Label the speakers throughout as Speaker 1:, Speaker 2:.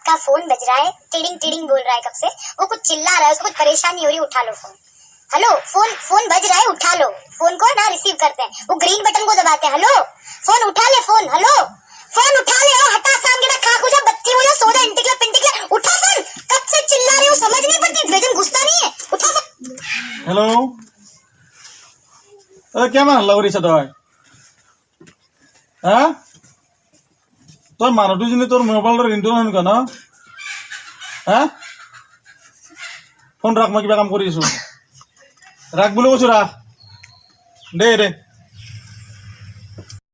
Speaker 1: का फोन बज रहा है, टिडिंग टिडिंग बोल रहा है कब से, वो कुछ चिल्ला रहा है, उसको कुछ परेशानी हो रही है, उठा लो फोन। हेलो, फोन फोन बज रहा है, उठा लो फोन को ना, रिसीव करते हैं, वो ग्रीन बटन को दबाते हैं। हेलो फोन उठा ले, फोन हेलो फोन उठा ले, हटा साम के खा खुजा बत्ती हो जा सोदा इंटिकला पिंटिकला, उठा फोन, कब से चिल्ला रही हो, समझ नहीं पड़ती, वेजन घुसता नहीं है, उठा फोन।
Speaker 2: हेलो क्या हल्ला करिছ তই হ্যাঁ তোর মানুহটো যদি তোর মোবাইলৰ ৰিংটোন এনেকুৱা ন হ্যাঁ ফোন ৰাখ মই কিবা কাম কৰি আছো ৰাখ বুলি কৈছো ৰাখ দে দে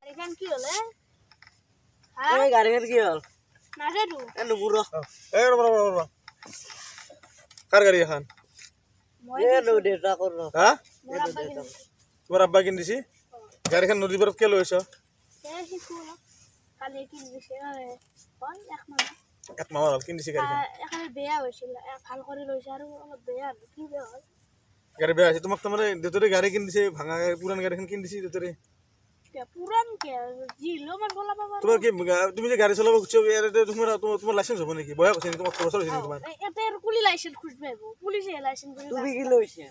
Speaker 3: গাড়ীখন কি হলে
Speaker 4: এই গাড়ীখন কি হল
Speaker 3: নাজানো
Speaker 4: এ নুমুৰ
Speaker 2: এই ৰবা কাৰ গাড়ী এখন
Speaker 4: এ নো দেউতা কৰ
Speaker 2: হা
Speaker 3: মোৰ আব্বা কিনে
Speaker 2: তোমাৰ আব্বা কিন দিছি গাড়ীখন নদীৰ পাৰত কে লৈছ
Speaker 3: শিশু কালি কিনে দিছে হয় এক
Speaker 2: এক মাহ হ'ল কিন দিছি গাড়ীখন
Speaker 3: এখানে বেয়া হৈছিল ভাল কৰি লৈছে আৰু অলপ বেয়া কি বেয়া হ'ল
Speaker 2: গাড়ী বেয়া হৈছে তোমাক তাৰমানে দেউতাৰে গাড়ী কিন দিছে ভাঙা পুৰান গাড়ীখন কিন দিছি দেউতাৰে
Speaker 3: পুরান কে জিলো মান বলা বাবা
Speaker 2: তোমাৰ কি তুমি যে গাড়ী চলাব খুজিছ তোমাৰ লাইসেন্স হ'ব নেকি বয়স হৈছে নেকি তোমাৰ 18 বছৰ হৈছে নেকি তোমাৰ
Speaker 3: এটাৰ কুলি লাইসেন্স খুঁজবে পুলিশে লাইসেন্স করে
Speaker 4: তুমি কি লৈছে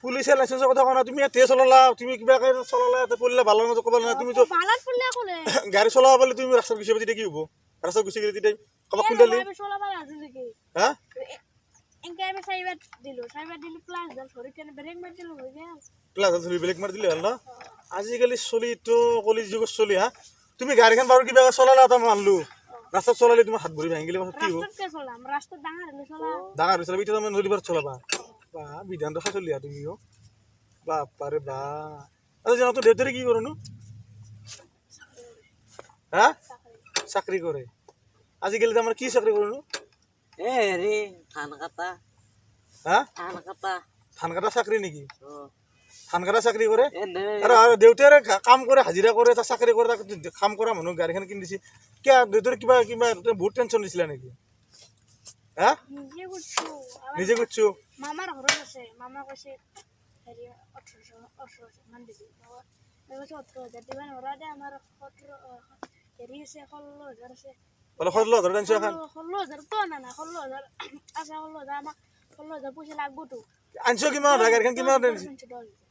Speaker 2: পুলিচে লাইসেন্সৰ কথা কোৱা তুমি তেজ চলালা তুমি কিবা চলালা এতে পঢ়িলে ভাল নহয় ক'ব না তুমি তো
Speaker 3: বালাত পড়লে কোলে
Speaker 2: গাড়ী চলাব পালে তুমি ৰাস্তাত গুচি যাবা কি হ'ব ৰাস্তাত গুচি গেলে তেতিয়া কবা খুন্দালি
Speaker 3: আমি চলা বালা আছে কি
Speaker 2: হা
Speaker 3: এনকে আমি সাইবাত দিলো প্লাস দল সরি কেন ব্রেক মার দিলো হই গেল
Speaker 2: প্লাস ধৰি বেলেগ মাৰ দিলে হ'ল ন আজিকালি চলি তো কলি যুগৰ চলি হা তুমি গাড়ীখন বাৰু কিবা চলালা এটা মানলো ৰাস্তাত চলালে তোমাৰ হাত ভৰি ভাঙি গেলে কি হ'ব
Speaker 3: রাস্তাতে চলাম রাস্তা ডাঙর হলে চলা
Speaker 2: ডাঙৰ হৈছে বিটা তুমি নদী পাৰত চলাবা বা বিধান ৰখা চলিয়া তুমিও বাপাৰে বা আৰু জানো তো দেউতাৰে কি কৰনো হা চাকৰি কৰে আজিকালি তাৰমানে কি চাকৰি কৰনো
Speaker 4: এ হেৰি ধান কাটা
Speaker 2: হা ধান কাটা চাকৰি নেকি ধান কাটা চাকৰি কৰে আৰু দেউতাৰে কাম কৰে হাজিৰা কৰে এটা চাকৰি কৰে কাম কৰা মানুহ গাড়ীখন কিনি দিছে কিয় দেউতাৰে কিবা কিবা বহুত টেনশ্যন দিছিলা নেকি হা নিজে করছো
Speaker 3: মামার ঘৰত আছে মামা কৈছে হেৰি 1800 মান দিবি মই কৈছে 18000 দিবা নৰা দে আমাৰ 17 হেৰি আছে 16000 আছে
Speaker 2: বলে 16000 টেনশ্যন এখন
Speaker 3: 16000 তো না 16000 আছে 16000 আমাক 16000 পইচা লাগবো তো
Speaker 2: আনছো কিমান গাড়ীখন কিমান টেনশ্যন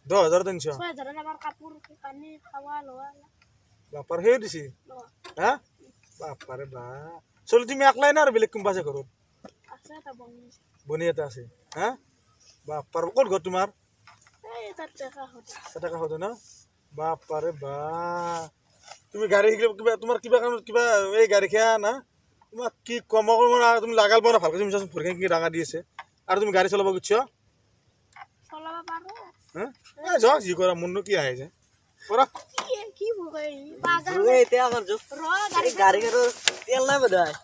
Speaker 2: 10000 টেনশ্যন
Speaker 3: 6000 আমাৰ কাপোৰ কানি খাৱা লোৱা
Speaker 2: বাপাৰ হে দিছি হা বাপাৰে বা চলি তুমি একলাই না আৰু বেলেগ কোনবা আছে ঘৰত
Speaker 3: আছে এটা
Speaker 2: বনি এটা আছে হা বাপাৰ ক'ত ঘৰ তোমাৰ
Speaker 3: এই তাত দেখা হতে
Speaker 2: টাকা হতো না বাপারে বা তুমি গাড়ী শিকিলে কিবা তোমাৰ কিবা কাম কিবা এই গাড়ী খেয়া না তোমাক কি কম না তুমি লাগাল পাও না ভালকৈ তুমি চাচোন ভৰিখন কি ডাঙা দি আছে আৰু তুমি গাড়ী চলাব গৈছ
Speaker 3: চলাব পাৰো
Speaker 2: হা যা যি কৰা মননো কি আহে যে কৰা
Speaker 3: কি ভুগৈ বাগা
Speaker 4: এতিয়া আমাৰ গাড়ী গাড়ী তেল নাই বোধ হয়